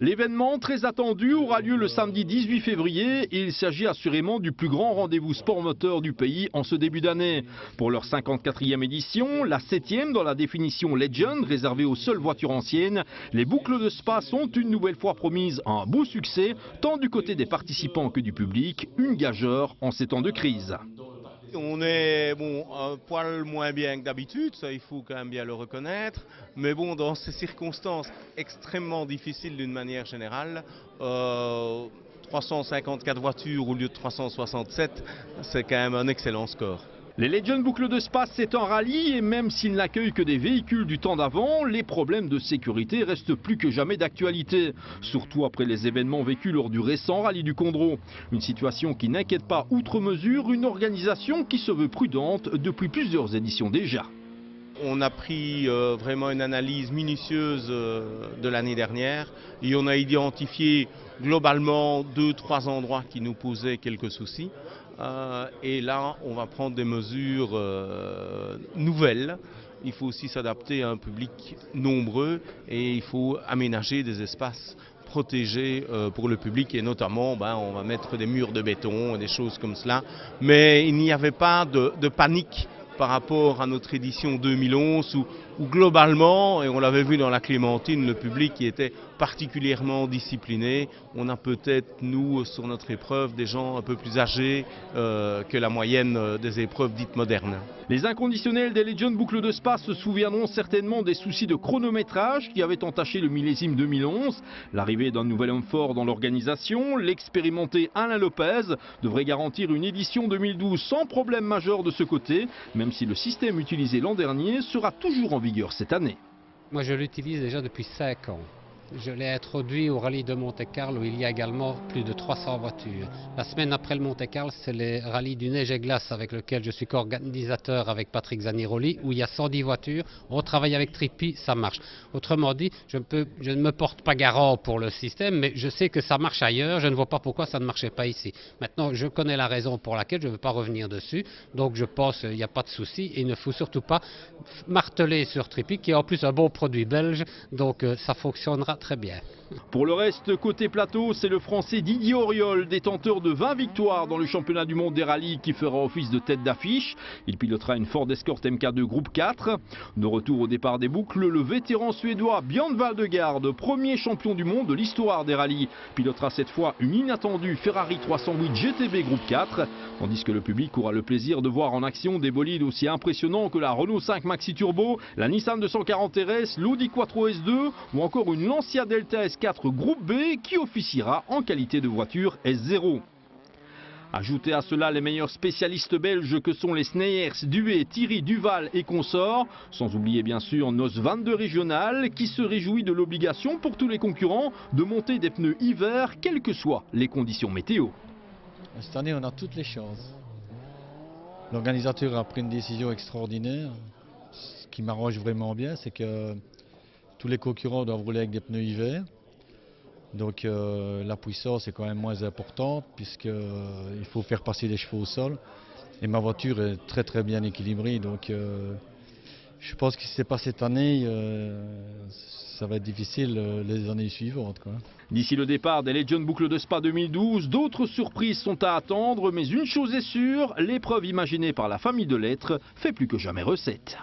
L'événement très attendu aura lieu le samedi 18 février et il s'agit assurément du plus grand rendez-vous sport moteur du pays en ce début d'année. Pour leur 54e édition, la 7e dans la définition Legend réservée aux seules voitures anciennes, les boucles de Spa sont une nouvelle fois promises un beau succès, tant du côté des participants que du public, une gageure en ces temps de crise. On est un poil moins bien que d'habitude, ça il faut quand même bien le reconnaître. Mais bon, dans ces circonstances extrêmement difficiles d'une manière générale, 354 voitures au lieu de 367, c'est quand même un excellent score. Les Legend Boucles de Spa, c'est un rallye et même s'il n'accueille que des véhicules du temps d'avant, les problèmes de sécurité restent plus que jamais d'actualité. Surtout après les événements vécus lors du récent rallye du Condro. Une situation qui n'inquiète pas outre mesure une organisation qui se veut prudente depuis plusieurs éditions déjà. On a pris vraiment une analyse minutieuse de l'année dernière et on a identifié globalement 2-3 endroits qui nous posaient quelques soucis. Et là, on va prendre des mesures nouvelles. Il faut aussi s'adapter à un public nombreux et il faut aménager des espaces protégés pour le public et notamment on va mettre des murs de béton et des choses comme cela. Mais il n'y avait pas de panique par rapport à notre édition 2011 où globalement, et on l'avait vu dans la Clémentine, le public qui était particulièrement discipliné. On a peut-être, nous, sur notre épreuve, des gens un peu plus âgés que la moyenne des épreuves dites modernes. Les inconditionnels des Legend Boucles de Spa se souviendront certainement des soucis de chronométrage qui avaient entaché le millésime 2011. L'arrivée d'un nouvel homme fort dans l'organisation, l'expérimenté Alain Lopez, devrait garantir une édition 2012 sans problème majeur de ce côté, même si le système utilisé l'an dernier sera toujours en vigueur cette année. Moi je l'utilise déjà depuis 5 ans. Je l'ai introduit au rallye de Monte-Carlo où il y a également plus de 300 voitures. La semaine après le Monte-Carlo, c'est les rallyes du neige et glace avec lequel je suis co-organisateur avec Patrick Zaniroli où il y a 110 voitures. On travaille avec Trippi, ça marche. Autrement dit, je ne me porte pas garant pour le système, mais je sais que ça marche ailleurs. Je ne vois pas pourquoi ça ne marchait pas ici. Maintenant, je connais la raison pour laquelle je ne veux pas revenir dessus. Donc je pense qu'il n'y a pas de souci et il ne faut surtout pas marteler sur Trippi qui est en plus un bon produit belge. Donc ça fonctionnera très bien. Pour le reste, côté plateau, c'est le Français Didier Auriol, détenteur de 20 victoires dans le championnat du monde des rallyes qui fera office de tête d'affiche. Il pilotera une Ford Escort MK2 Groupe 4. De retour au départ des boucles, le vétéran suédois Björn Waldegarde, premier champion du monde de l'histoire des rallyes, pilotera cette fois une inattendue Ferrari 308 GTB Groupe 4, tandis que le public aura le plaisir de voir en action des bolides aussi impressionnants que la Renault 5 Maxi Turbo, la Nissan 240 RS, l'Audi Quattro S2 ou encore une Lancia Delta S4 Groupe B qui officiera en qualité de voiture S0. Ajoutez à cela les meilleurs spécialistes belges que sont les Sneyers, Duet, Thierry, Duval et consorts, sans oublier bien sûr nos 22 régionales qui se réjouit de l'obligation pour tous les concurrents de monter des pneus hiver quelles que soient les conditions météo. Cette année on a toutes les chances. L'organisateur a pris une décision extraordinaire. Ce qui m'arrange vraiment bien, c'est que tous les concurrents doivent rouler avec des pneus hiver. Donc la puissance est quand même moins importante puisqu'il faut faire passer les chevaux au sol. Et ma voiture est très bien équilibrée. Donc je pense que si ce n'est pas cette année, ça va être difficile les années suivantes, quoi. D'ici le départ des Legend Boucles de Spa 2012, d'autres surprises sont à attendre. Mais une chose est sûre, l'épreuve imaginée par la famille de lettres fait plus que jamais recette.